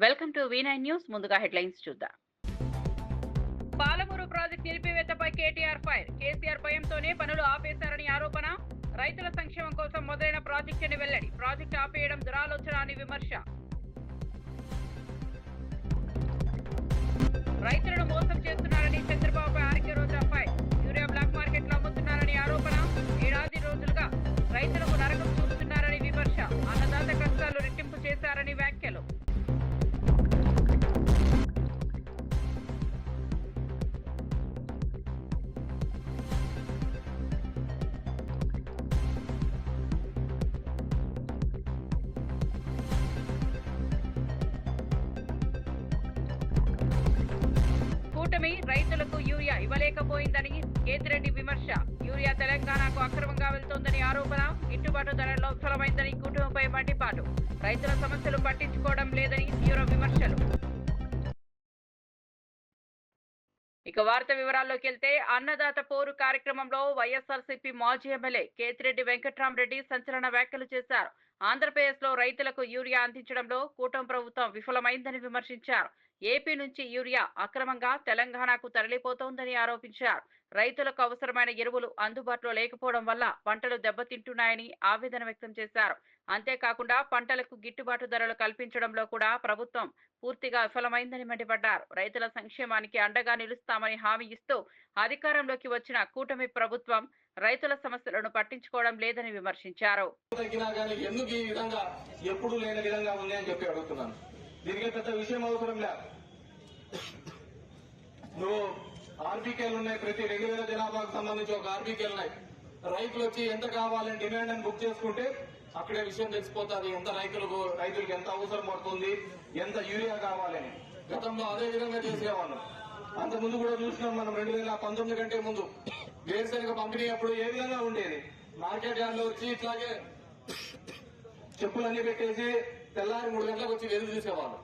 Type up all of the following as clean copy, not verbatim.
Welcome to V9 news. ముందుగా headlines చూద్దాం. Palamuru project నిలిపివేతపై కేటీఆర్ ఫైర్. కేసీఆర్ భయంతోనే పనులు ఆపేశారని ఆరోపణ. రైతుల సంక్షేమం కోసం మొదలైన ప్రాజెక్టుని వెల్లడి. ప్రాజెక్టు ఆపేయడం దురాలోచన అని విమర్శ. రైతులను మోసం చేస్తున్నారని చంద్రబాబుపై ఆర్కే రోజా ఫైర్. యూరియా బ్లాక్ మార్కెట్లో అమ్ముతున్నారని ఆరోపణ. ఏడాది రోజులుగా రైతులకు నరకం చూస్తున్నారని విమర్శ. అన్నదాత కష్టాలు రెట్టింపు చేశారని వ్యాఖ్యలు. కూటమి రైతులకు యూరియా ఇవ్వలేకపోయిందని కేతిరెడ్డి విమర్శ. యూరియా తెలంగాణకు అక్రమంగా వెళ్తోందని ఆరోపణ. గిట్టుబాటు ధరల్లో విఫలమైందని కూటమిపై మండిపాటు. రైతుల సమస్యలు పట్టించుకోవడం లేదని తీవ్ర విమర్శలు. ఇక వార్త వివరాల్లోకి వెళ్తే, అన్నదాత పోరు కార్యక్రమంలో వైఎస్ఆర్సీపీ మాజీ ఎమ్మెల్యే కేతిరెడ్డి వెంకట్రామరెడ్డి సంచలన వ్యాఖ్యలు చేశారు. ఆంధ్రప్రదేశ్ లో రైతులకు యూరియా అందించడంలో కూటమి ప్రభుత్వం విఫలమైందని విమర్శించారు. ఏపీ నుంచి యూరియా అక్రమంగా తెలంగాణకు తరలిపోతోందని ఆరోపించారు. రైతులకు అవసరమైన ఎరువులు అందుబాటులో లేకపోవడం వల్ల పంటలు దెబ్బతింటున్నాయని ఆవేదన వ్యక్తం చేశారు. అంతేకాకుండా పంటలకు గిట్టుబాటు ధరలు కల్పించడంలో కూడా ప్రభుత్వం పూర్తిగా విఫలమైందని మండిపడ్డారు. రైతుల సంక్షేమానికి అండగా నిలుస్తామని హామీ ఇస్తూ అధికారంలోకి వచ్చిన కూటమి ప్రభుత్వం రైతుల సమస్యలను పట్టించుకోవడం లేదని విమర్శించారు. దీనికి పెద్ద విషయం అవసరం లేదు. నువ్వు ఆర్బీకేలు ఉన్నాయి, ప్రతి 2000 జనాభాకు సంబంధించి ఒక ఆర్బీకేలు ఉన్నాయి. రైతులు వచ్చి ఎంత కావాలని డిమాండ్ అని బుక్ చేసుకుంటే అక్కడే విషయం తెలిసిపోతుంది. ఎంత రైతులకు ఎంత అవసరం పడుతుంది, ఎంత యూరియా కావాలని. గతంలో అదే విధంగా చేసేవాళ్ళం. అంత ముందు కూడా చూసినాం మనం. 2019 కంటే ముందు వేరుశనగ పంపిణీ అప్పుడు ఏ విధంగా ఉండేది. మార్కెట్ యార్డ్ లో వచ్చి ఇట్లాగే చెప్పులన్నీ పెట్టేసి తెల్లారి 3 గంటలకు వచ్చి ఎదురు చూసేవాళ్ళు.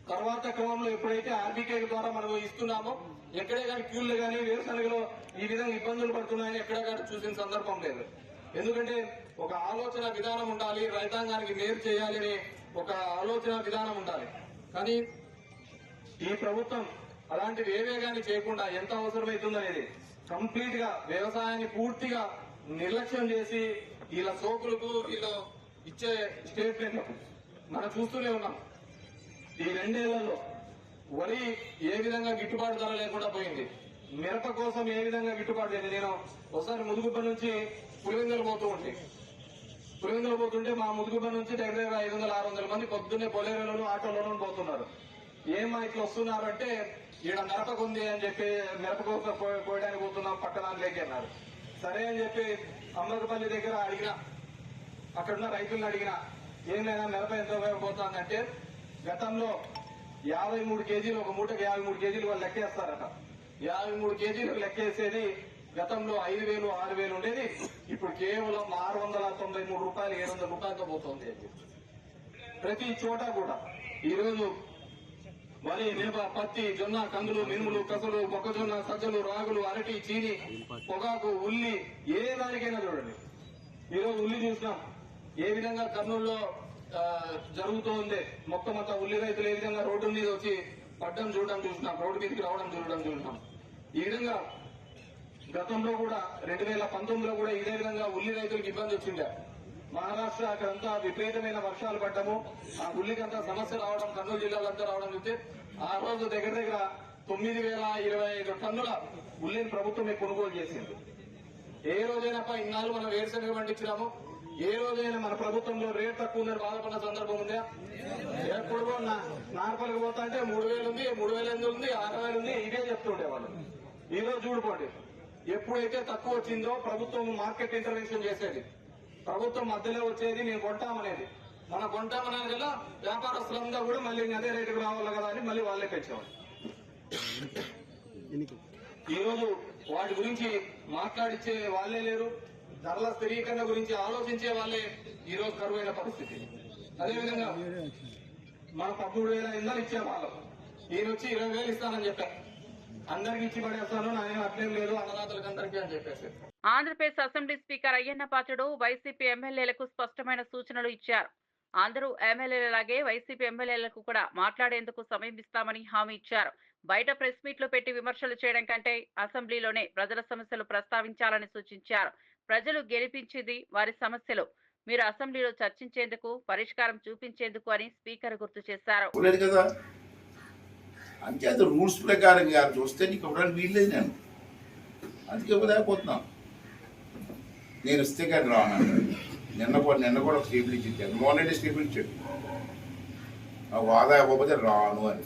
తర్వాత క్రమంలో ఎప్పుడైతే ఆర్బీకే ద్వారా మనం ఇస్తున్నామో ఎక్కడే కానీ క్యూలు కానీ వేరుశనగలో ఈ విధంగా ఇబ్బందులు పడుతున్నాయని ఎక్కడే కానీ చూసిన సందర్భం లేదు. ఎందుకంటే ఒక ఆలోచన విధానం ఉండాలి, రైతాంగానికి మేలు చేయాలని ఒక ఆలోచన విధానం ఉండాలి. కానీ ఈ ప్రభుత్వం అలాంటివి ఏవే కానీ చేయకుండా ఎంత అవసరమవుతుందనేది కంప్లీట్ గా వ్యవసాయాన్ని పూర్తిగా నిర్లక్ష్యం చేసి వీళ్ళ సోకులకు వీళ్ళు ఇచ్చే స్టేట్మెంట్ మనం చూస్తూనే ఉన్నాం. ఈ 2 ఏళ్లలో వరి ఏ విధంగా గిట్టుబాటు ధర లేకుండా పోయింది. మిరప కోసం ఏ విధంగా గిట్టుబాటు అయింది. నేను ఒకసారి ముదుగుబ్బ నుంచి పులివెందులు పోతుంటే మా ముదుగుబ్బ నుంచి దగ్గర 500-600 మంది పొద్దున్నే బొలేరోలోను ఆటోలోనూ పోతున్నారు. ఏమా ఇట్లా వస్తున్నారంటే ఈడ మిరపకు ఉంది అని చెప్పి మిరప కోసం పోయడానికి పోతున్నాం పట్టణానికి అన్నారు. సరే అని చెప్పి అమృతపల్లి దగ్గర అడిగినా, అక్కడున్న రైతులను అడిగినా, ఏం లేదా మిరప ఎంత ఉపయోగపోతుందంటే గతంలో 53 కేజీలు, ఒక మూటకి 53 కేజీలు వాళ్ళు లెక్కేస్తారట. 53 కేజీలు లెక్కేసేది గతంలో 5,000, 6,000 ఉండేది. ఇప్పుడు కేవలం 693 రూపాయలు, 700 రూపాయలతో పోతుంది. ప్రతి చోట కూడా ఈరోజు వరి, మిరప, పత్తి, జొన్న, కందులు, మినుములు, కసలు, మొక్కజొన్న, సజ్జలు, రాగులు, అరటి, చీని, పొగాకు, ఉల్లి, ఏ దానికైనా చూడండి. ఈరోజు ఉల్లి చూసినాం ఏ విధంగా కర్నూలులో జరుగుతూ ఉంది. మొత్తం అంతా ఉల్లి రైతులు ఏ విధంగా రోడ్డు మీద వచ్చి పడ్డం చూడడం చూసినాం, రోడ్డు మీదకి రావడం చూసినాం. ఈ విధంగా గతంలో కూడా 2019లో కూడా ఇదే విధంగా ఉల్లి రైతులకు ఇబ్బంది వచ్చిండే. మహారాష్ట్ర అక్కడంతా విపరీతమైన వర్షాలు పడ్డము, ఆ ఉల్లికంతా సమస్య రావడం, కర్నూలు జిల్లాలంతా రావడం చూస్తే ఆ రోజు దగ్గర 9,025 టన్నుల ఉల్లిని ప్రభుత్వమే కొనుగోలు చేసింది. ఏ రోజైనా ఇన్నాళ్ళు మనం వేరుశనగ పండించినాము, ఏ రోజైనా మన ప్రభుత్వంలో రేట్ తక్కువ ఉందని బాధపడిన సందర్భం ఉందా? ఎప్పుడు నార్పల్కి పోతా అంటే 3,000 ఉంది, 3,800 ఉంది, 6,000 ఉంది, ఇదే చెప్తుండేవాళ్ళు. ఈ రోజు చూడుకోండి, ఎప్పుడైతే తక్కువ వచ్చిందో ప్రభుత్వం మార్కెట్ ఇంటర్వెన్షన్ చేసేది, ప్రభుత్వం మధ్యలో వచ్చేది మేము కొంటామనేది. మనం కొంటామనేది కదా వ్యాపారస్తులంతా కూడా మళ్ళీ అదే రేటుకు రావాలి కదా అని మళ్ళీ వాళ్ళే పెంచేవాళ్ళు. ఈరోజు వాటి గురించి మాట్లాడిచ్చే వాళ్ళే లేరు. ధరల స్థిరీకరణ గురించి ఆలోచించే వాళ్ళే ఈరోజు కరువైన పరిస్థితి. అదేవిధంగా మనం 13,000 ఇంధనం ఇచ్చే వాళ్ళం, ఈయన వచ్చి 20,000 ఇస్తానని చెప్పారు. అందరికి ఇచ్చి పడేస్తాను, నాయన అట్లేం లేదు అన్నదాతలకు అందరికీ అని చెప్పేసి. Andhra Pradesh assembly speaker Ayyanna Patrudu YCP ఎమ్మెల్యేలకు స్పష్టమైన సూచనలు ఇచ్చారు. అందరూ ఎమ్మెల్యేలలాగే వైసీపీ ఎమ్మెల్యేలకు కూడా మాట్లాడేందుకు సమయం ఇస్తామని హామీ ఇచ్చారు. బయట ప్రెస్ మీట్లు పెట్టి విమర్శలు చేయడం కంటే అసెంబ్లీలోనే ప్రజల సమస్యలు ప్రస్తావించాలని సూచించారు. ప్రజలు గెలిపించింది వారి సమస్యలు. మీరు అసెంబ్లీలో చర్చించేందుకు, పరిష్కారం చూపించేందుకు అని స్పీకర్ గుర్తు చేశారు. కదా అంతే రూల్స్ ప్రకారంగా చూస్తే నీకు ఇవ్వడానికి వీల్లేదు. నేను అందుకే ఇవ్వలేకపోతున్నాను. నేను ఇస్తే కానీ రాను. నిన్న కూడా ఒక స్టేబుల్ ఇచ్చి జగన్మోహన్ రెడ్డి స్టేబుల్ ఇచ్చాడు. నాకు వాదా ఇవ్వకపోతే రాను అని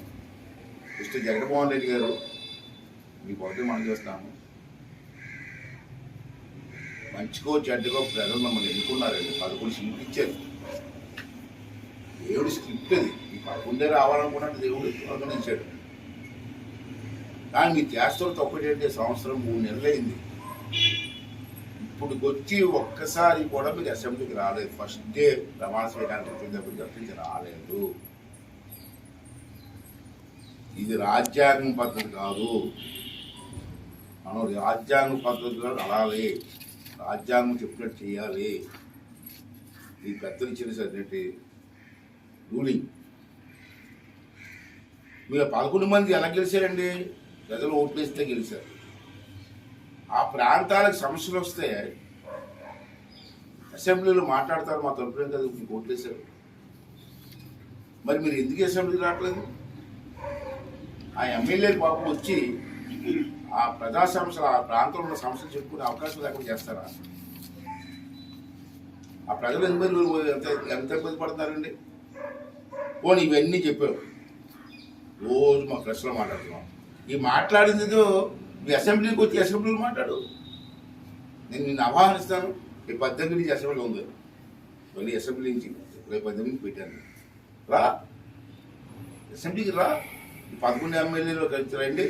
ఇస్తే జగన్మోహన్ రెడ్డి గారు మీకు ఒకటి మనం చేస్తాము, మంచికో చెడ్డకో ప్రజలు మమ్మల్ని ఎన్నుకున్నారండి. 11 సీట్లు ఇచ్చారు. దేవుడి స్క్రిప్ట్ అది. ఈ 11 రావాలనుకున్నట్టు దేవుడు ఆర్గనైజాడు. కానీ మీ చేష్టలు తప్పేటంటే సంవత్సరం 3 నెలలు అయింది. ఇప్పుడు వచ్చి ఒక్కసారి కూడా మీరు అసెంబ్లీకి రాలేదు. ఫస్ట్ డే ప్రమాణ స్వీకారానికి తప్పించి రాలేదు. ఇది రాజ్యాంగం పద్ధతి కాదు. మనం రాజ్యాంగ పద్ధతిలో నడాలి. రాజ్యాంగం చెప్పినట్టు చేయాలి. ఈ పెద్దలు ఇచ్చిన రూలింగ్. మీరు 11 మంది ఎలా గెలిచారండి? ప్రజలు ఓట్లేస్తే గెలిచారు. ఆ ప్రాంతాలకు సమస్యలు వస్తే అసెంబ్లీలో మాట్లాడతారు. మా తరపునే కదా మీకు ఓట్లేశారు. మరి మీరు ఎందుకు అసెంబ్లీకి రావట్లేదు? ఆ ఎమ్మెల్యేలు పాపం వచ్చి ఆ ప్రజా సమస్యలు, ఆ ప్రాంతంలో ఉన్న సమస్యలు చెప్పుకునే అవకాశం లేకుండా చేస్తారా? ఆ ప్రజలు ఎంత ఇబ్బంది పడతారండి? పోనీ ఇవన్నీ చెప్పారు. రోజు మా ప్రెస్లో మాట్లాడుతున్నాం. ఈ మాట్లాడింది మీ అసెంబ్లీకి వచ్చి అసెంబ్లీలో మాట్లాడు. నేను నిన్ను ఆహ్వానిస్తాను. రేపు 18 నుంచి అసెంబ్లీ ఉంది. మళ్ళీ అసెంబ్లీ నుంచి రేపు 18 పెట్టాను. రా అసెంబ్లీకి రా. 11 ఎమ్మెల్యేలు కలిసి రండి.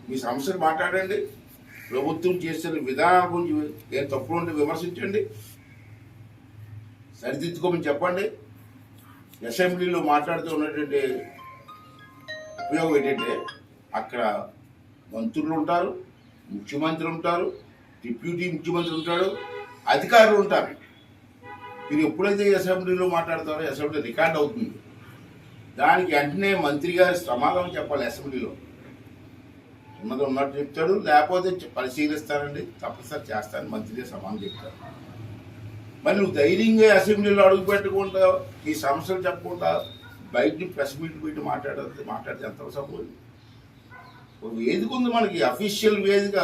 మీ సమస్యలు మాట్లాడండి. ప్రభుత్వం చేస్తున్న విధానం గురించి ఏం తప్పులు ఉంటే విమర్శించండి. సరిదిద్దుకోమని చెప్పండి. అసెంబ్లీలో మాట్లాడుతూ ఉన్నటువంటి ఉపయోగం ఏంటంటే అక్కడ మంత్రులు ఉంటారు, ముఖ్యమంత్రి ఉంటారు, డిప్యూటీ ముఖ్యమంత్రి ఉంటాడు, అధికారులు ఉంటారు. మీరు ఎప్పుడైతే అసెంబ్లీలో మాట్లాడతారో అసెంబ్లీ రికార్డ్ అవుతుంది. దానికి వెంటనే మంత్రి గారి సమాధానం చెప్పాలి. అసెంబ్లీలో ఉన్నట్టు చెప్తాడు, లేకపోతే పరిశీలిస్తానండి, తప్పనిసరి చేస్తాను, మంత్రి గారు సమాధానం చెప్తారు. మరి నువ్వు ధైర్యంగా అసెంబ్లీలో అడుగు పెట్టకుండా ఈ సమస్యలు చెప్పకుండా బయట ప్రెస్ మీట్లు పెట్టి మాట్లాడితే ఎంత సపోజ్? వేదిక ఉంది మనకి, అఫీషియల్ వేదిక.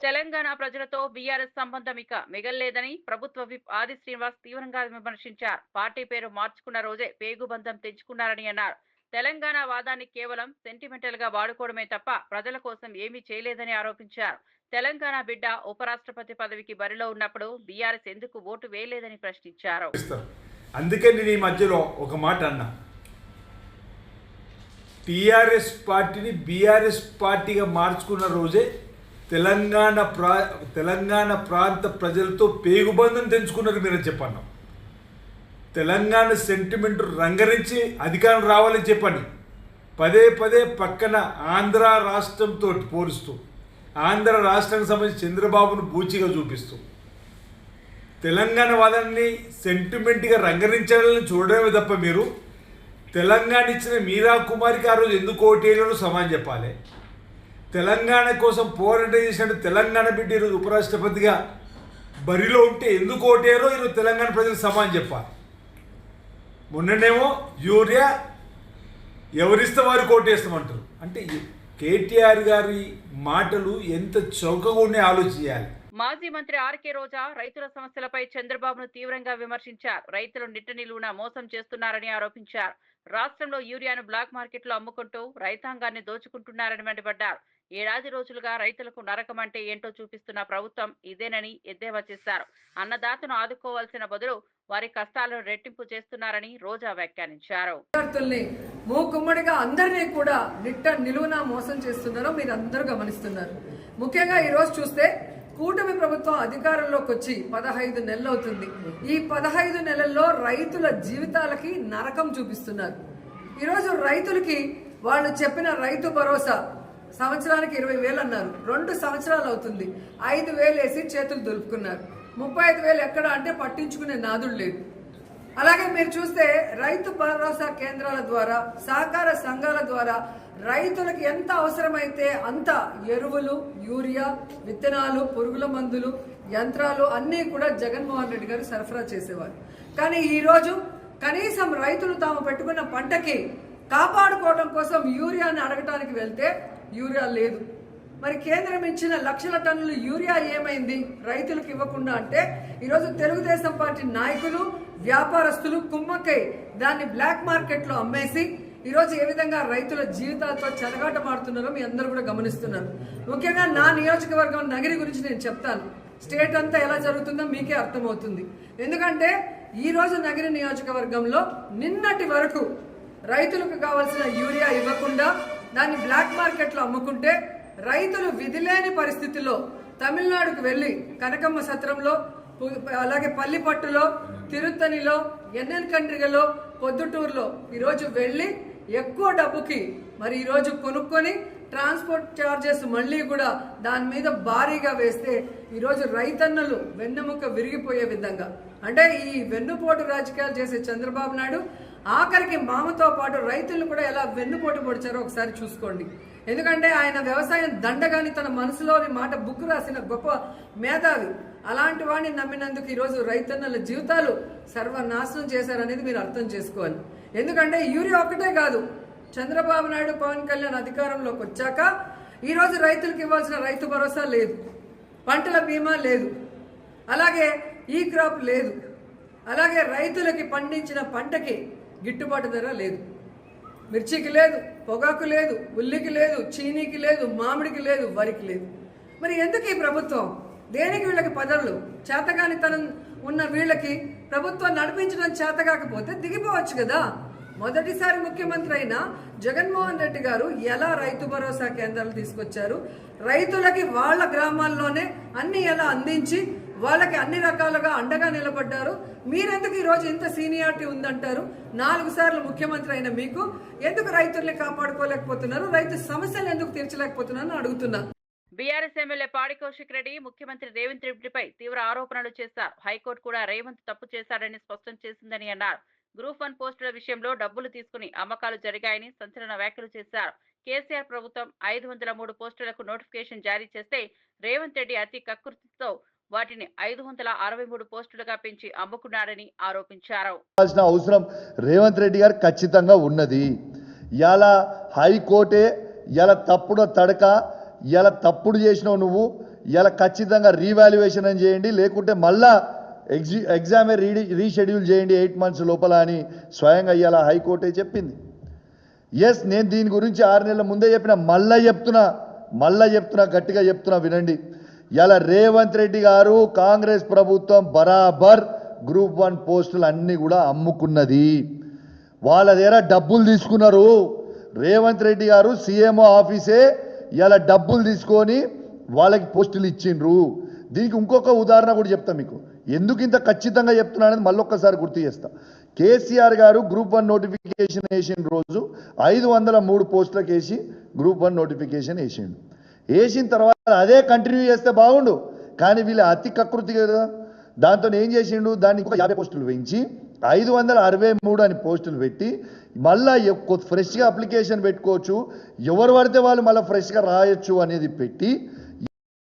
తెలంగాణ ప్రజలతో బీఆర్ఎస్ సంబంధం ఇక మిగల్లేదని ప్రభుత్వ విప్ ఆది శ్రీనివాస్ తీవ్రంగా విమర్శించారు. పార్టీ పేరు మార్చుకున్న రోజే పేగుబంధం తెంచుకున్నారని అన్నారు. తెలంగాణ వాదాన్ని కేవలం సెంటిమెంటల్ గా వాడుకోవడమే తప్ప ప్రజల కోసం ఏమీ చేయలేదని ఆరోపించారు. తెలంగాణ బిడ్డ ఉపరాష్ట్రపతి పదవికి బరిలో ఉన్నప్పుడు బీఆర్ఎస్ ఎందుకు ఓటు వేయలేదని ప్రశ్నించారు. అందుకే నేను ఈ మధ్యలో ఒక మాట అన్నా, టీఆర్ఎస్ పార్టీని బీఆర్ఎస్ పార్టీగా మార్చుకున్న రోజే తెలంగాణ ప్రాంత ప్రజలతో పేగుబంధం తెంచుకున్నారు మీరు చెప్పన్నా. తెలంగాణ సెంటిమెంట్ రంగరించి అధికారం రావాలని చెప్పండి. పదే పక్కన ఆంధ్ర రాష్ట్రంతో పోలుస్తూ, ఆంధ్ర రాష్ట్రానికి సంబంధించి చంద్రబాబును బూచిగా చూపిస్తూ తెలంగాణ వాదాన్ని సెంటిమెంట్గా రంగరించాలని చూడడమే తప్ప మీరు తెలంగాణ ఇచ్చిన మీరా కుమారికి ఆ రోజు ఎందుకు ఓటేయాలో సమానం చెప్పాలి. తెలంగాణ కోసం పోరాటం చేసినట్టు తెలంగాణ బిడ్డ ఈరోజు ఉపరాష్ట్రపతిగా బరిలో ఉంటే ఎందుకు ఓటేయారో ఈరోజు తెలంగాణ ప్రజలకు సమానం చెప్పాలి. మొన్ననేమో యూరియా ఎవరిస్తే వారికి ఓటేస్తామంటారు. అంటే కేటీఆర్ గారి మాటలు ఎంత చౌకగా ఉన్నాయో ఆలోచించాలి. మాజీ మంత్రి ఆర్కే రోజా రైతుల సమస్యలపై చంద్రబాబును తీవ్రంగా విమర్శించారు. రైతులు నిట్ట నిలువునా మోసం చేస్తున్నారని ఆరోపించారు. రాష్ట్రంలో యూరియాను బ్లాక్ మార్కెట్లో అమ్ముకుంటూ రైతాంగాన్ని దోచుకుంటున్నారని మండిపడ్డారు. 7 రోజులుగా రైతులకు నరకం అంటే ఏంటో చూపిస్తున్న ప్రభుత్వం ఇదేనని ఎద్దేవా చేశారు. అన్నదాతను ఆదుకోవాల్సిన బదులు వారి కష్టాలను రెట్టింపు చేస్తున్నారని రోజా వ్యాఖ్యానించారు. మూకుమ్మడిగా అందరినీ కూడా నిట్ట నిలువునా మోసం చేస్తున్నారో మీరు అందరూ గమనిస్తున్నారు. ముఖ్యంగా ఈరోజు చూస్తే కూటమి ప్రభుత్వం అధికారంలోకి వచ్చి 15 నెలలు అవుతుంది. ఈ 15 నెలల్లో రైతుల జీవితాలకి నరకం చూపిస్తున్నారు. ఈరోజు రైతులకి వాళ్ళు చెప్పిన రైతు భరోసా సంవత్సరానికి 20,000 అన్నారు. 2 సంవత్సరాలు అవుతుంది. 5,000 వేసి చేతులు దులుపుకున్నారు. 35,000 ఎక్కడ అంటే పట్టించుకునే నాదుడు లేదు. అలాగే మీరు చూస్తే రైతు భరోసా కేంద్రాల ద్వారా, సహకార సంఘాల ద్వారా రైతులకు ఎంత అవసరమైతే అంత ఎరువులు, యూరియా, విత్తనాలు, పురుగుల మందులు, యంత్రాలు అన్నీ కూడా జగన్మోహన్ రెడ్డి గారు సరఫరా చేసేవారు. కానీ ఈరోజు కనీసం రైతులు తాము పెట్టుకున్న పంటకి కాపాడుకోవడం కోసం యూరియాని అడగటానికి వెళ్తే యూరియా లేదు. మరి కేంద్రం ఇచ్చిన లక్షల టన్నుల యూరియా ఏమైంది రైతులకు ఇవ్వకుండా అంటే ఈరోజు తెలుగుదేశం పార్టీ నాయకులు, వ్యాపారస్తులు కుమ్మక్కై దాన్ని బ్లాక్ మార్కెట్లో అమ్మేసి ఈరోజు ఏ విధంగా రైతుల జీవితాలతో చెలగాటమాడుతున్నారో మీ అందరూ కూడా గమనిస్తున్నారు. ముఖ్యంగా నా నియోజకవర్గం నగరి గురించి నేను చెప్తాను. స్టేట్ అంతా ఎలా జరుగుతుందో మీకే అర్థమవుతుంది. ఎందుకంటే ఈ రోజు నగరి నియోజకవర్గంలో నిన్నటి వరకు రైతులకు కావాల్సిన యూరియా ఇవ్వకుండా దాన్ని బ్లాక్ మార్కెట్లో అమ్ముకుంటే రైతులు విధిలేని పరిస్థితుల్లో తమిళనాడుకు వెళ్లి కనకమ్మ సత్రంలో, అలాగే పల్లిపట్టులో, తిరుత్తనిలో, ఎన్ఎన్ కండ్రిగలో, పొద్దుటూరులో ఈరోజు వెళ్లి ఎక్కువ డబ్బుకి మరి ఈరోజు కొనుక్కొని ట్రాన్స్పోర్ట్ ఛార్జెస్ మళ్ళీ కూడా దాని మీద భారీగా వేస్తే ఈరోజు రైతన్నలు వెన్నెముక విరిగిపోయే విధంగా, అంటే ఈ వెన్నుపోటు రాజకీయాలు చేసే చంద్రబాబు నాయుడు ఆఖరికి మామతో పాటు రైతులను కూడా ఎలా వెన్నుపోటు పొడిచారో ఒకసారి చూసుకోండి. ఎందుకంటే ఆయన వ్యవసాయం దండగాని తన మనసులోని మాట బుక్ రాసిన గొప్ప మేధావి. అలాంటి వాడిని నమ్మినందుకు ఈరోజు రైతన్నల జీవితాలు సర్వనాశనం చేశారనేది మీరు అర్థం చేసుకోవాలి. ఎందుకంటే యూరియా ఒక్కటే కాదు, చంద్రబాబు నాయుడు, పవన్ కళ్యాణ్ అధికారంలోకి వచ్చాక ఈరోజు రైతులకు ఇవ్వాల్సిన రైతు భరోసా లేదు, పంటల బీమా లేదు, అలాగే ఈ క్రాప్ లేదు, అలాగే రైతులకి పండించిన పంటకి గిట్టుబాటు ధర లేదు, మిర్చికి లేదు, పొగాకు లేదు, ఉల్లికి లేదు, చీనీకి లేదు, మామిడికి లేదు, వరికి లేదు. మరి ఎందుకు ఈ ప్రభుత్వం? దేనికి వీళ్ళకి పదవులు? చేతగానితనం ఉన్న వీళ్ళకి ప్రభుత్వం నడిపించడం చేత కాకపోతే దిగిపోవచ్చు కదా. మొదటిసారి ముఖ్యమంత్రి అయిన జగన్మోహన్ రెడ్డి గారు ఎలా రైతు భరోసా కేంద్రాలు తీసుకొచ్చారు, రైతులకి వాళ్ళ గ్రామాల్లోనే అన్ని ఎలా అందించి వాళ్ళకి అన్ని రకాలుగా అండగా నిలబడ్డారు. మీరెందుకు ఈరోజు ఇంత సీనియారిటీ ఉందంటారు? 4 సార్లు ముఖ్యమంత్రి అయిన మీకు ఎందుకు రైతుల్ని కాపాడుకోలేకపోతున్నారు, రైతు సమస్యలు ఎందుకు తీర్చలేకపోతున్నారని అడుగుతున్నా. బీఆర్ఎస్ ఎమ్మెల్యే పాడి కౌశిక్ రెడ్డి ముఖ్యమంత్రి రేవంత్ రెడ్డిపై తీవ్ర ఆరోపణలు చేశారు. హైకోర్టు కూడా రేవంత్ తప్పు చేశాడని స్పష్టం చేసిందని అన్నారు. గ్రూప్ 1 పోస్టుల విషయంలో డబ్బులు తీసుకుని అమ్మకాలు జరిగాయని సంచలన వ్యాఖ్యలు చేశారు. కేసీఆర్ ప్రభుత్వం 503 పోస్టులకు నోటిఫికేషన్ జారీ చేస్తే రేవంత్ రెడ్డి అతి కకృతితో వాటిని 563 పోస్టులుగా పెంచి అమ్ముకున్నారని ఆరోపించారు. అవసరం రేవంత్ రెడ్డి గారు ఖచ్చితంగా ఉన్నది. ఇలా హైకోర్టే ఇలా తప్పుడు తడక, ఇలా తప్పుడు చేసినావు నువ్వు, ఇలా ఖచ్చితంగా రీవాల్యుయేషన్ అని చేయండి, లేకుంటే మళ్ళా ఎగ్జామ్ రీషెడ్యూల్ చేయండి 8 months లోపల అని స్వయంగా ఇలా హైకోర్టే చెప్పింది. ఎస్, నేను దీని గురించి 6 నెలల ముందే చెప్పిన, మళ్ళా చెప్తున్నా గట్టిగా చెప్తున్నా వినండి. ఇలా రేవంత్ రెడ్డి గారు కాంగ్రెస్ ప్రభుత్వం బరాబర్ గ్రూప్ 1 పోస్టులు అన్నీ కూడా అమ్ముకున్నది. వాళ్ళ దగ్గర డబ్బులు తీసుకున్నారు. రేవంత్ రెడ్డి గారు సీఎంఓ ఆఫీసే ఇలా డబ్బులు తీసుకొని వాళ్ళకి పోస్టులు ఇచ్చిండ్రు. దీనికి ఇంకొక ఉదాహరణ కూడా చెప్తా మీకు, ఎందుకు ఇంత ఖచ్చితంగా చెప్తున్నా అనేది మళ్ళొక్కసారి గుర్తు చేస్తా. కేసీఆర్ గారు గ్రూప్ 1 నోటిఫికేషన్ వేసిన రోజు 503 పోస్టులకు వేసి గ్రూప్ 1 నోటిఫికేషన్ వేసిండు. వేసిన తర్వాత అదే కంటిన్యూ చేస్తే బాగుండు, కానీ వీళ్ళు అతి కకృతి కదా. దాంతో ఏం చేసిండు, దాన్ని ఇంకొక 50 పోస్టులు పెంచి 563 అని పోస్టులు పెట్టి మళ్ళీ ఫ్రెష్గా అప్లికేషన్ పెట్టుకోవచ్చు, ఎవరు పడితే వాళ్ళు మళ్ళీ ఫ్రెష్గా రాయొచ్చు అనేది పెట్టి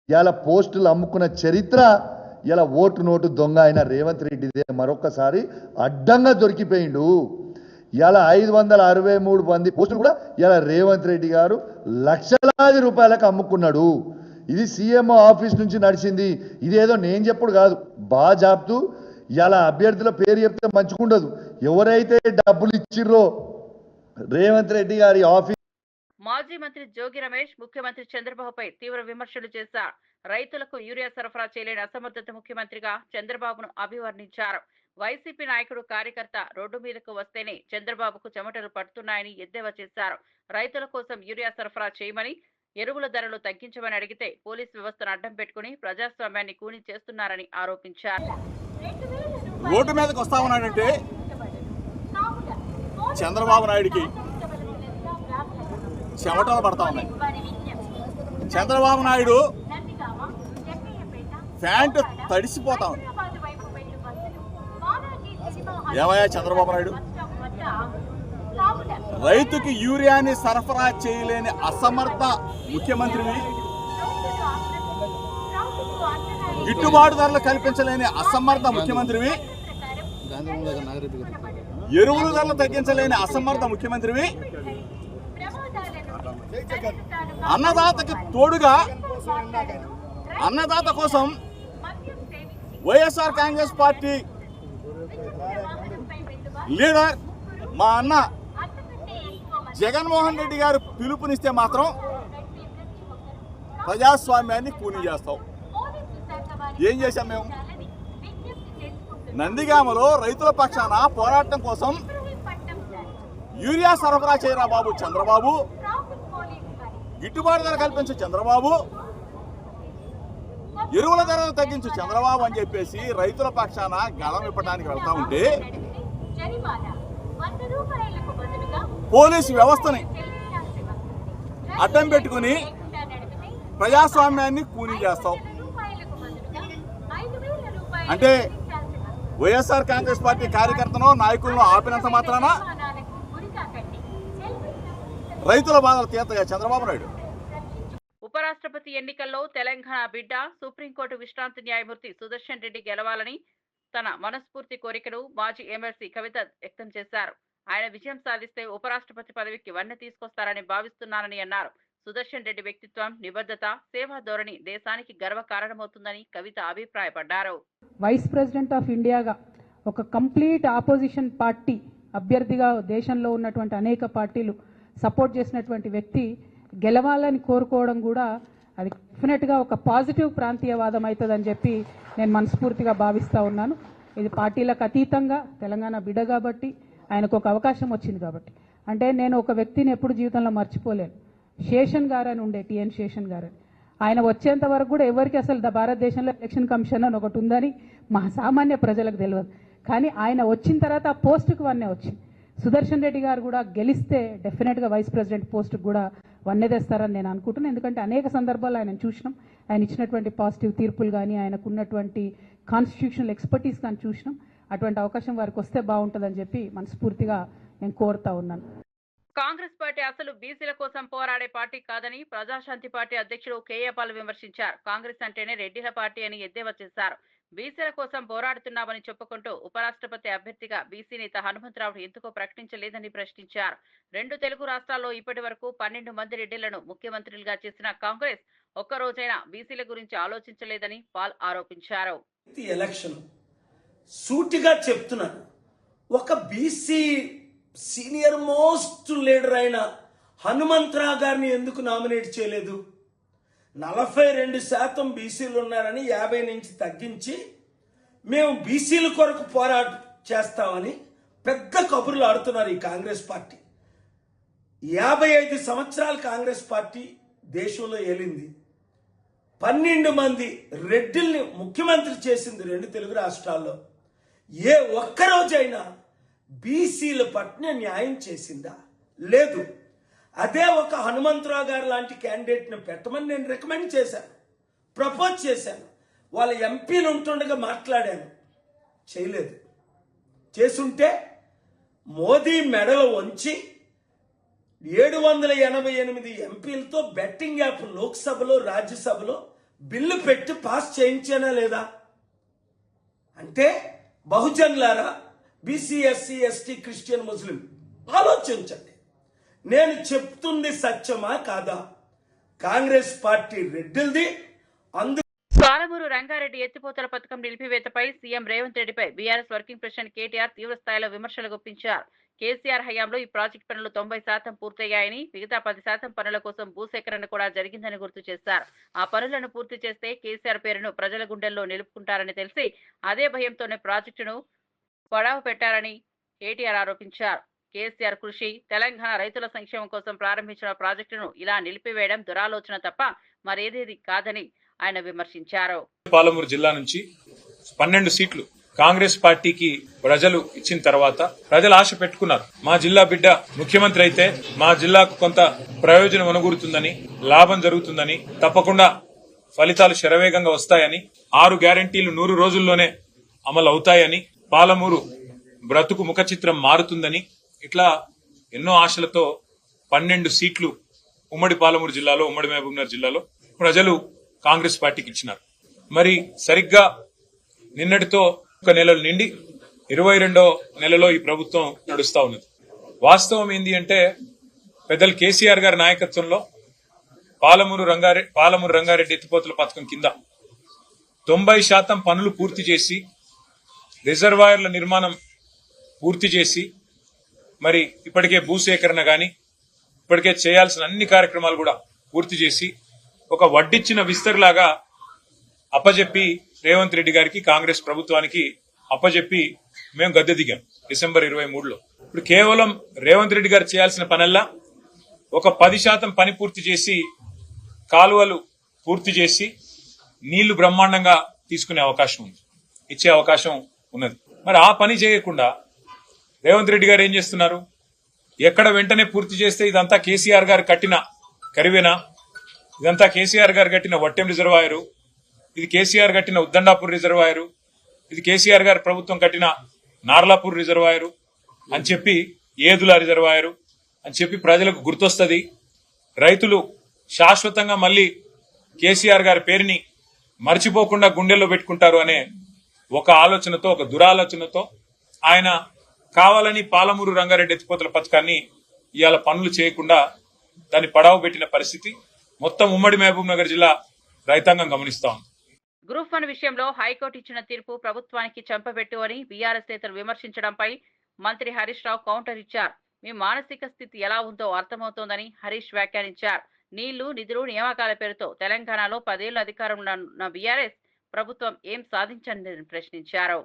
ఇలా పోస్టులు అమ్ముకున్న చరిత్ర ఇలా ఓటు నోటు దొంగ అయిన రేవంత్ రెడ్డిదే మరొకసారి అడ్డంగా దొరికిపోయిండు. ఇలా 563 మంది పోస్టులు కూడా ఇలా రేవంత్ రెడ్డి గారు లక్షలాది రూపాయలకు అమ్ముకున్నాడు. ఇది సీఎంఓ ఆఫీస్ నుంచి నడిచింది. ఇదేదో నేను చెప్పుడు కాదు, బాగా జాబ్తూ ఇలా అభ్యర్థుల పేరు చెప్తే మంచిగుండదు. ఎవరైతే డబ్బులు ఇచ్చిర్రో రేవంత్ రెడ్డి గారి ఆఫీస్. మాజీ మంత్రి జోగి రమేష్ ముఖ్యమంత్రి చంద్రబాబుపై తీవ్ర విమర్శలు చేశారు. రైతులకు యూరియా సరఫరా చేయలేని అసమర్థత ముఖ్యమంత్రిగా చంద్రబాబును అభివర్ణించారు. వైసీపీ నాయకుడు కార్యకర్త రోడ్డు మీదకు వస్తేనే చంద్రబాబుకు చెమటలు పడుతున్నాయని ఎద్దేవా చేశారు. రైతుల కోసం యూరియా సరఫరా చేయమని, ఎరువుల ధరలు తగ్గించమని అడిగితే పోలీసు వ్యవస్థను అడ్డం పెట్టుకుని ప్రజాస్వామ్యాన్ని కూని చేస్తున్నారని ఆరోపించారు. రోడ్డు మీదకి వస్తా ఉన్నాడంటే చంద్రబాబు నాయుడికి చెమటలు పడతా ఉన్నాయి. చంద్రబాబు నాయుడు ప్యాంటు తడిసిపోతా ఉంది. ఏమయ్యా చంద్రబాబు నాయుడు, రైతుకి యూరియాని సరఫరా చేయలేని అసమర్థ ముఖ్యమంత్రివి, గిట్టుబాటు ధరలు కల్పించలేని అసమర్థ ముఖ్యమంత్రివి, ఎరువుల ధరలు తగ్గించలేని అసమర్థ ముఖ్యమంత్రివి, అన్నదాతకి తోడుగా అన్నదాత కోసం వైఎస్ఆర్ కాంగ్రెస్ పార్టీ లీడర్ మా అన్న జగన్మోహన్ రెడ్డి గారు పిలుపునిస్తే మాత్రం ప్రజాస్వామ్యాన్ని కూని చేస్తాం. ఏం చేశాం మేము? నందిగామలో రైతుల పక్షాన పోరాటం కోసం యూరియా సరఫరా చేయరా బాబు చంద్రబాబు, గిట్టుబాటు ధర కల్పించు చంద్రబాబు, ఎరువుల ధరలు తగ్గించు చంద్రబాబు అని చెప్పేసి రైతుల పక్షాన గళం ఇప్పడానికి వెళ్తా ఉంటే పోలీసు వ్యవస్థని అడ్డం పెట్టుకుని ప్రజాస్వామ్యాన్ని కూనీ చేస్తాం. అంటే వైఎస్ఆర్ కాంగ్రెస్ పార్టీ కార్యకర్తనో నాయకులను ఆపినంత మాత్రాన రైతుల బాధలు తీర్తగా చంద్రబాబు నాయుడు? ఉపరాష్ట్రపతి ఎన్నికల్లో తెలంగాణ బిడ్డ సుప్రీంకోర్టు విశ్రాంతి న్యాయమూర్తి సుదర్శన్ రెడ్డి గెలవాలని తన మనస్ఫూర్తి కోరికను మాజీ ఎమ్మెల్సీ కవిత వ్యక్తం చేశారు. ఆయన విజయం సాధిస్తే ఉపరాష్ట్రపతి పదవికి వన్నె తీసుకొస్తారని భావిస్తున్నానని అన్నారు. సుదర్శన్ రెడ్డి వ్యక్తిత్వం, నిబద్ధత, సేవా ధోరణి దేశానికి గర్వకారణమవుతుందని కవిత అభిప్రాయపడ్డారు. వైస్ ప్రెసిడెంట్ ఆఫ్ ఇండియాగా ఒక కంప్లీట్ ఆపోజిషన్ పార్టీ అభ్యర్థిగా దేశంలో ఉన్నటువంటి అనేక పార్టీలు సపోర్ట్ చేసినటువంటి వ్యక్తి గెలవాలని కోరుకోవడం కూడా అది డెఫినెట్గా ఒక పాజిటివ్ ప్రాంతీయవాదం అవుతుందని చెప్పి నేను మనస్ఫూర్తిగా భావిస్తూ ఉన్నాను. ఇది పార్టీలకు అతీతంగా తెలంగాణ బిడ్డ కాబట్టి ఆయనకు ఒక అవకాశం వచ్చింది కాబట్టి. అంటే నేను ఒక వ్యక్తిని ఎప్పుడు జీవితంలో మర్చిపోలేను. శేషన్ గారు అని ఉండే, టిఎన్ శేషన్ గారు. ఆయన వచ్చేంత వరకు కూడా ఎవరికి అసలు భారతదేశంలో ఎలక్షన్ కమిషన్ అని ఒకటి ఉందని మా సామాన్య ప్రజలకు తెలియదు. కానీ ఆయన వచ్చిన తర్వాత ఆ పోస్టుకు వన్నే వచ్చింది. సుదర్శన్ రెడ్డి గారు కూడా గెలిస్తే డెఫినెట్గా వైస్ ప్రెసిడెంట్ పోస్టుకు కూడా వన్నె తెస్తారని నేను అనుకుంటున్నాను. ఎందుకంటే అనేక సందర్భాల్లో ఆయన చూసినాం, ఆయన ఇచ్చినటువంటి పాజిటివ్ తీర్పులు కానీ, ఆయనకు ఉన్నటువంటి కాన్స్టిట్యూషనల్ ఎక్స్పర్టీస్ కానీ చూసినాం. అటువంటి అవకాశం వారికి వస్తే బాగుంటుందని చెప్పి మనస్ఫూర్తిగా నేను కోరుతా ఉన్నాను. కాంగ్రెస్ పార్టీ అసలు బీసీల కోసం పోరాడే పార్టీ కాదని ప్రజాశాంతి పార్టీ అధ్యక్షుడు కేఏ పాల్ విమర్శించారు. కాంగ్రెస్ అంటేనే రెడ్డిల పార్టీ అని ఎద్దేవా చేశారు. బీసీల కోసం పోరాడుతున్నామని చెప్పుకుంటూ ఉపరాష్ట్రపతి అభ్యర్థిగా బీసీ నేత హనుమంతరావు ఎందుకో ప్రకటించలేదని ప్రశ్నించారు. 2 తెలుగు రాష్ట్రాల్లో ఇప్పటి వరకు 12 మంది రెడ్డిలను ముఖ్యమంత్రులుగా చేసిన కాంగ్రెస్ ఒక్కరోజైనా బీసీల గురించి ఆలోచించలేదని పాల్ ఆరోపించారు. ఎలక్షన్ సూటిగా చెప్తున్నాను, ఒక బీసీ సీనియర్ మోస్ట్ లీడర్ అయిన హనుమంతరావు గారిని ఎందుకు నామినేట్ చేయలేదు? 42% బీసీలు ఉన్నారని 50 నుంచి తగ్గించి మేము బీసీల కొరకు పోరాటం చేస్తామని పెద్ద కబుర్లు ఆడుతున్నారు ఈ కాంగ్రెస్ పార్టీ. 55 సంవత్సరాలు కాంగ్రెస్ పార్టీ దేశంలో ఏలింది. 12 మంది రెడ్డిల్ని ముఖ్యమంత్రి చేసింది 2 తెలుగు రాష్ట్రాల్లో. ఏ ఒక్కరోజైనా బీసీల పట్ల న్యాయం చేసిందా? లేదు. అదే ఒక హనుమంతరావు గారు లాంటి క్యాండిడేట్ని పెట్టమని నేను రికమెండ్ చేశాను, ప్రపోజ్ చేశాను, వాళ్ళ ఎంపీలు ఉంటుండగా మాట్లాడాను, చేయలేదు. చేసుంటే మోదీ మెడలు వంచి 788 ఎంపీలతో బెట్టింగ్ యాప్ లోక్సభలో రాజ్యసభలో బిల్లు పెట్టి పాస్ చేయించానా లేదా? అంటే బహుజన్లారా, బీసీ, ఎస్సీ, ఎస్టీ, క్రిస్టియన్, ముస్లిం ఆలోచించండి. నేను చెప్తుంది సత్యమా కాదా? కాంగ్రెస్ పార్టీ రెడ్డిల్ది. పాలమూరు రంగారెడ్డి ఎత్తిపోతల పథకం నిలిపివేతపై సీఎం రేవంత్ రెడ్డిపై బీఆర్ఎస్ వర్కింగ్ ప్రెసిడెంట్ కేటీఆర్ తీవ్ర స్థాయిలో విమర్శలు గుప్పించారు. కేసీఆర్ హయాంలో ఈ ప్రాజెక్టు పనులు 90% పూర్తయ్యాయని, మిగతా 10% పనుల కోసం భూసేకరణ కూడా జరిగిందని గుర్తు చేశారు. ఆ పనులను పూర్తి చేస్తే కేసీఆర్ పేరును ప్రజల గుండెల్లో నిలుపుకుంటారని తెలిసి అదే భయంతోనే ప్రాజెక్టును పడావు పెట్టారని కేటీఆర్ ఆరోపించారు. కేసీఆర్ కృషి, తెలంగాణ రైతుల సంక్షేమం కోసం ప్రారంభించిన ప్రాజెక్టును ఇలా నిలిపివేయడం దురాలోచన తప్ప మరేదేది కాదని ఆయన విమర్శించారు. పాలమూరు జిల్లా నుంచి 12 సీట్లు కాంగ్రెస్ పార్టీకి ప్రజలు ఇచ్చిన తర్వాత ప్రజలు ఆశ పెట్టుకున్నారు. మా జిల్లా బిడ్డ ముఖ్యమంత్రి అయితే మా జిల్లాకు కొంత ప్రయోజనం అనుగురుతుందని, లాభం జరుగుతుందని, తప్పకుండా ఫలితాలు శరవేగంగా వస్తాయని, 6 గ్యారంటీలు 100 రోజుల్లోనే అమలు అవుతాయని, పాలమూరు బ్రతుకు ముఖ చిత్రం మారుతుందని ఇట్లా ఎన్నో ఆశలతో 12 సీట్లు ఉమ్మడి పాలమూరు జిల్లాలో, ఉమ్మడి మహబూబ్నగర్ జిల్లాలో ప్రజలు కాంగ్రెస్ పార్టీకి ఇచ్చినారు. మరి సరిగ్గా నిన్నటితో ఒక నెలలు నిండి 22వ నెలలో ఈ ప్రభుత్వం నడుస్తా ఉన్నది. వాస్తవం ఏంది అంటే పెద్దలు కేసీఆర్ గారి నాయకత్వంలో పాలమూరు రంగారెడ్డి ఎత్తిపోతల పథకం కింద 90% పనులు పూర్తి చేసి, రిజర్వాయర్ల నిర్మాణం పూర్తి చేసి, మరి ఇప్పటికే భూసేకరణ గాని ఇప్పటికే చేయాల్సిన అన్ని కార్యక్రమాలు కూడా పూర్తి చేసి ఒక వడ్డిచ్చిన విస్తరిలాగా అప్పజెప్పి రేవంత్ రెడ్డి గారికి, కాంగ్రెస్ ప్రభుత్వానికి అప్పజెప్పి మేము గద్దె దిగాం డిసెంబర్ 23లో. ఇప్పుడు కేవలం రేవంత్ రెడ్డి గారు చేయాల్సిన పనల్లా ఒక 10% పని పూర్తి చేసి, కాలువలు పూర్తి చేసి నీళ్లు బ్రహ్మాండంగా తీసుకునే అవకాశం ఉంది, ఇచ్చే అవకాశం ఉన్నది. మరి ఆ పని చేయకుండా రేవంత్ రెడ్డి గారు ఏం చేస్తున్నారు? ఎక్కడ వెంటనే పూర్తి చేస్తే ఇదంతా కేసీఆర్ గారు కట్టిన కరివేనా, ఇదంతా కేసీఆర్ గారు కట్టిన వట్టెం రిజర్వాయరు, ఇది కేసీఆర్ కట్టిన ఉద్దండాపూర్ రిజర్వాయరు, ఇది కేసీఆర్ గారి ప్రభుత్వం కట్టిన నార్లాపూర్ రిజర్వాయరు అని చెప్పి, ఏదుల రిజర్వాయరు అని చెప్పి ప్రజలకు గుర్తొస్తుంది. రైతులు శాశ్వతంగా మళ్ళీ కేసీఆర్ గారి పేరుని మర్చిపోకుండా గుండెల్లో పెట్టుకుంటారు అనే ఒక ఆలోచనతో, ఒక దురాలోచనతో ఆయన కావాలని పాలమూరు రంగారెడ్డి ఎత్తిపోతల పథకాన్ని ఇవాళ పనులు చేయకుండా దాన్ని పడావు పెట్టిన పరిస్థితి మొత్తం ఉమ్మడి మహబూబ్ నగర్ జిల్లా రైతాంగం గమనిస్తా ఉంది. గ్రూప్ 1 విషయంలో హైకోర్టు ఇచ్చిన తీర్పు ప్రభుత్వానికి చెంపబెట్టు అని బీఆర్ఎస్ నేతలు విమర్శించడంపై మంత్రి హరీష్ రావు కౌంటర్ ఇచ్చారు. మీ మానసిక స్థితి ఎలా ఉందో అర్థమవుతోందని హరీష్ వ్యాఖ్యానించారు. నీళ్లు, నిధులు, నియామకాల పేరుతో తెలంగాణలో 10 ఏళ్లు అధికారంలో ఉన్న బీఆర్ఎస్ ప్రభుత్వం ఏం సాధించని ప్రశ్నించారు.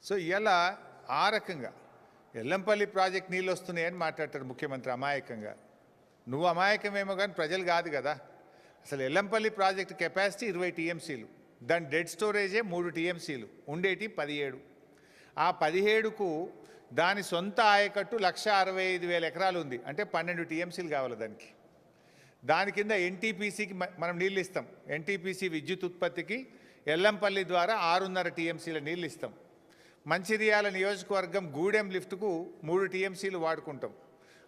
సో ఇలా ఆ రకంగా ఎల్లంపల్లి ప్రాజెక్ట్ నీళ్ళు వస్తున్నాయని మాట్లాడతాడు ముఖ్యమంత్రి అమాయకంగా. నువ్వు అమాయకమేమో కానీ ప్రజలు కాదు కదా. అసలు ఎల్లంపల్లి ప్రాజెక్ట్ కెపాసిటీ 20 టీఎంసీలు, దాని డెడ్ స్టోరేజే 3 టీఎంసీలు, ఉండేటి 17. ఆ 17కు దాని సొంత ఆయకట్టు 1,65,000 ఎకరాలు ఉంది, అంటే 12 టీఎంసీలు కావాలి దానికి. దాని కింద ఎన్టీపీసీకి మనం నీళ్ళు ఇస్తాం. ఎన్టీపీసీ విద్యుత్ ఉత్పత్తికి ఎల్లంపల్లి ద్వారా 6.5 టీఎంసీల నీళ్ళు ఇస్తాం. మంచిర్యాల నియోజకవర్గం గూడెం లిఫ్ట్కు 3 టీఎంసీలు వాడుకుంటాం.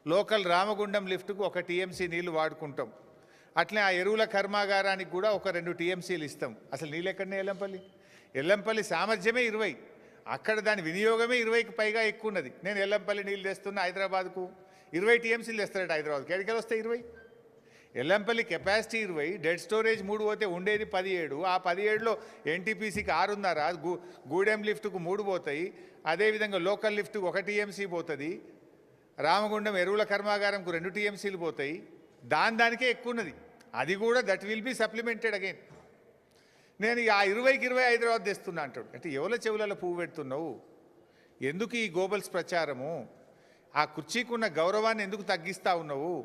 లోకల్ రామగుండం లిఫ్ట్కు 1 టీఎంసీ నీళ్లు వాడుకుంటాం. అట్లే ఆ ఎరువుల కర్మాగారానికి కూడా 2 టీఎంసీలు ఇస్తాం. అసలు నీళ్ళు ఎక్కడనే ఎల్లంపల్లి సామర్థ్యమే 20, అక్కడ దాని వినియోగమే 20కి పైగా ఎక్కువ ఉన్నది. నేను ఎల్లంపల్లి నీళ్ళు తెస్తున్నా హైదరాబాద్కు, 20 టీఎంసీలు తెస్తారట హైదరాబాద్కి. ఎక్కడికి వస్తాయి 20? ఎల్లంపల్లి కెపాసిటీ 20, డెడ్ స్టోరేజ్ 3 పోతే ఉండేది 17. ఆ 17లో ఎన్టీపీసీకి 6.5, గూడెం లిఫ్ట్కు 3 పోతాయి. అదేవిధంగా లోకల్ లిఫ్ట్కు 1 టీఎంసీ పోతుంది. రామగుండం ఎరువుల కర్మాగారంకు 2 టీఎంసీలు పోతాయి. దానికే ఎక్కువ ఉన్నది. అది కూడా that will be supplemented again. నేను ఆ 20కి 20 హైదరాబాద్ తెస్తున్నా అంటాడు. అంటే ఎవరి చెవులలో పువ్వు పెడుతున్నావు? ఎందుకు ఈ గోబల్స్ ప్రచారము? ఆ కుర్చీకున్న గౌరవాన్ని ఎందుకు తగ్గిస్తా ఉన్నావు?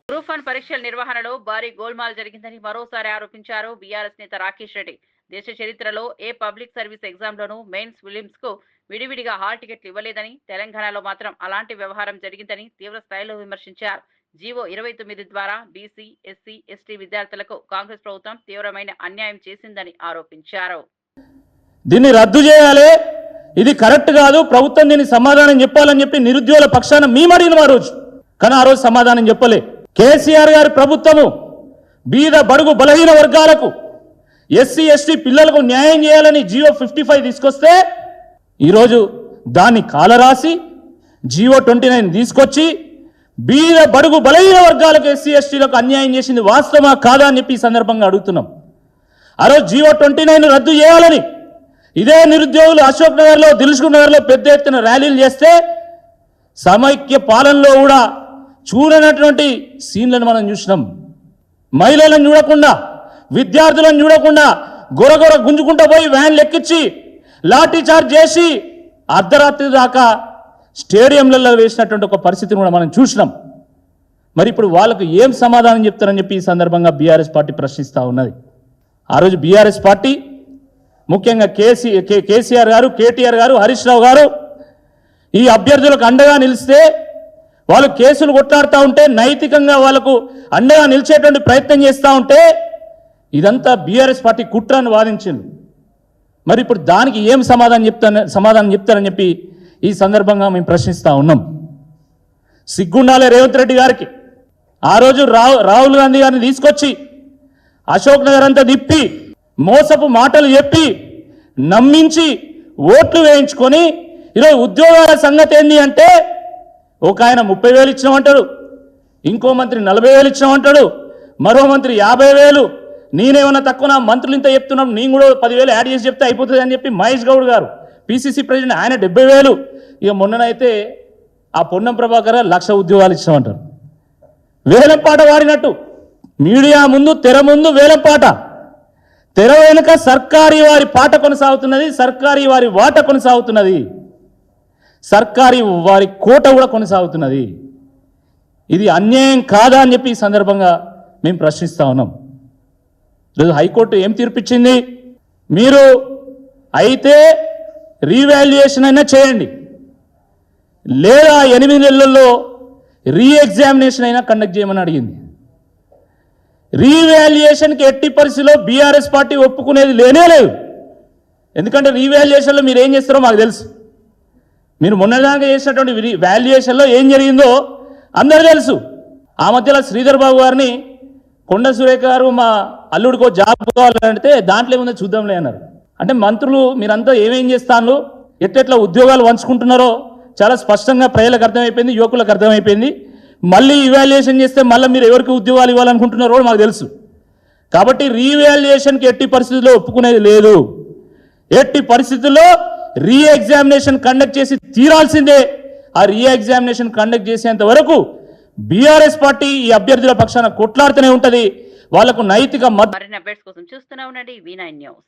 గ్రూప్ 1 పరీక్షల నిర్వహణలో భారీ గోల్మాల్ జరిగిందని మరోసారి ఆరోపించారు బీఆర్ఎస్ నేత రాకేష్ రెడ్డి. దేశ చరిత్రలో ఏ పబ్లిక్ సర్వీస్ ఎగ్జామ్లోనూ మెయిన్స్, ఫిలిమ్స్ కు విడివిడిగా హాల్ టికెట్లు ఇవ్వలేదని, తెలంగాణలో మాత్రం అలాంటి వ్యవహారం జరిగిందని తీవ్ర స్థాయిలో విమర్శించారు. జీవో 29 ద్వారా బీసీ, ఎస్సీ, ఎస్టీ విద్యార్థులకు కాంగ్రెస్ ప్రభుత్వం తీవ్రమైన అన్యాయం చేసిందని ఆరోపించారు. దీన్ని రద్దు చేయాలి, ఇది కరెక్ట్ కాదు, ప్రభుత్వం దీన్ని సమాధానం చెప్పాలని చెప్పి నిరుద్యోగుల పక్షాన మేము అడిగిన ఆ రోజు. కానీ ఆ రోజు సమాధానం చెప్పలే. కేసీఆర్ గారి ప్రభుత్వము బీద బడుగు బలహీన వర్గాలకు, ఎస్సీ ఎస్టీ పిల్లలకు న్యాయం చేయాలని జీవో 55 తీసుకొస్తే ఈరోజు దాన్ని కాలరాసి జీవో 29 తీసుకొచ్చి బీద బడుగు బలహీన వర్గాలకు, ఎస్సీ ఎస్టీలకు అన్యాయం చేసింది వాస్తవమా కాదా అని చెప్పి ఈ సందర్భంగా అడుగుతున్నాం. ఆ రోజు జీవో 29 రద్దు చేయాలని ఇదే నిరుద్యోగులు అశోక్ నగర్లో, దిల్సుఖ్ నగర్లో పెద్ద ఎత్తున ర్యాలీలు చేస్తే సమైక్య పాలనలో కూడా చూడనటువంటి సీన్లను మనం చూసినాం. మహిళలను చూడకుండా, విద్యార్థులను చూడకుండా గొరగొర గుంజుకుంటూ పోయి వ్యాన్లు ఎక్కించి లాఠీ చార్జ్ చేసి అర్ధరాత్రి దాకా స్టేడియంలలో వేసినటువంటి ఒక పరిస్థితిని కూడా మనం చూసినాం. మరి ఇప్పుడు వాళ్ళకు ఏం సమాధానం చెప్తారని చెప్పి ఈ సందర్భంగా బీఆర్ఎస్ పార్టీ ప్రశ్నిస్తూ ఉన్నది. ఆ రోజు బీఆర్ఎస్ పార్టీ ముఖ్యంగా కేసీఆర్ గారు, కేటీఆర్ గారు, హరీష్ రావు గారు ఈ అభ్యర్థులకు అండగా నిలిస్తే, వాళ్ళు కేసులు కొట్లాడుతూ ఉంటే, నైతికంగా వాళ్ళకు అండగా నిలిచేటువంటి ప్రయత్నం చేస్తూ ఉంటే ఇదంతా బీఆర్ఎస్ పార్టీ కుట్రను వాదించింది. మరి ఇప్పుడు దానికి ఏం సమాధానం చెప్తారని చెప్పి ఈ సందర్భంగా మేము ప్రశ్నిస్తూ ఉన్నాం. సిగ్గుండాలే రేవంత్ రెడ్డి గారికి. ఆ రోజు రాహుల్ గాంధీ గారిని తీసుకొచ్చి అశోక్ నగర్ అంతా తిప్పి మోసపు మాటలు చెప్పి నమ్మించి ఓట్లు వేయించుకొని ఈరోజు ఉద్యోగాల సంగతి ఏంది అంటే ఒక ఆయన 30,000 ఇచ్చినామంటాడు, ఇంకో మంత్రి 40,000 ఇచ్చినామంటాడు, మరో మంత్రి 50,000. నేనేమన్నా తక్కువ, నా మంత్రులు ఇంత చెప్తున్నాం, నేను కూడా 10,000 యాడ్ చేసి చెప్తే అయిపోతుంది అని చెప్పి మహేష్ గౌడ్ గారు పిసిసి ప్రెసిడెంట్ ఆయన 70,000. ఇక మొన్ననైతే ఆ పొన్నం ప్రభాకర్ 1,00,000 ఉద్యోగాలు ఇచ్చినామంటారు. వేలం పాట వాడినట్టు మీడియా ముందు తెర ముందు వేలం పాట, తెర వెనుక సర్కారీ వారి పాట కొనసాగుతున్నది, సర్కారీ వారి వాట కొనసాగుతున్నది, సర్కారీ వారి కోట కూడా కొనసాగుతున్నది. ఇది అన్యాయం కాదా అని చెప్పి ఈ సందర్భంగా మేము ప్రశ్నిస్తూ ఉన్నాం. ఈరోజు హైకోర్టు ఏం తీర్పిచ్చింది? మీరు అయితే రీవాల్యుయేషన్ అయినా చేయండి, లేదా 8 నెలల్లో రీఎగ్జామినేషన్ అయినా కండక్ట్ చేయమని అడిగింది. రీవాల్యుయేషన్కి ఎట్టి పరిస్థితిలో బీఆర్ఎస్ పార్టీ ఒప్పుకునేది లేనే లేదు. ఎందుకంటే రీవాల్యుయేషన్లో మీరు ఏం చేస్తారో మాకు తెలుసు. మీరు మొన్నదాకా చేసినటువంటి వాల్యుయేషన్లో ఏం జరిగిందో అందరూ తెలుసు. ఆ మధ్యలో శ్రీధర్ బాబు గారిని కొండ సురేఖ గారు మా అల్లుడికో జాబ్ కావాలంటే దాంట్లో ఏముందో చూద్దాంలే అన్నారు. అంటే మంత్రులు మీరంతా ఏమేం చేస్తాను, ఎట్లా ఉద్యోగాలు పంచుకుంటున్నారో చాలా స్పష్టంగా ప్రజలకు అర్థమైపోయింది, యువకులకు అర్థమైపోయింది. మళ్ళీ ఇవాల్యుయేషన్ చేస్తే మళ్ళీ మీరు ఎవరికి ఉద్యోగాలు ఇవ్వాలనుకుంటున్నారో మాకు తెలుసు. కాబట్టి రీవాల్యుయేషన్కి ఎట్టి పరిస్థితుల్లో ఒప్పుకునేది లేదు. ఎట్టి పరిస్థితుల్లో రీఎగ్జామినేషన్ కండక్ట్ చేసి తీరాల్సిందే. ఆ రీఎగ్జామినేషన్ కండక్ట్ చేసేంత వరకు బీఆర్ఎస్ పార్టీ ఈ అభ్యర్థుల పక్షాన కొట్లాడుతూనే ఉంటది. వాళ్లకు నైతిక మరిన్ని అప్డేట్స్ కోసం చూస్తూనే ఉండండి V9 న్యూస్.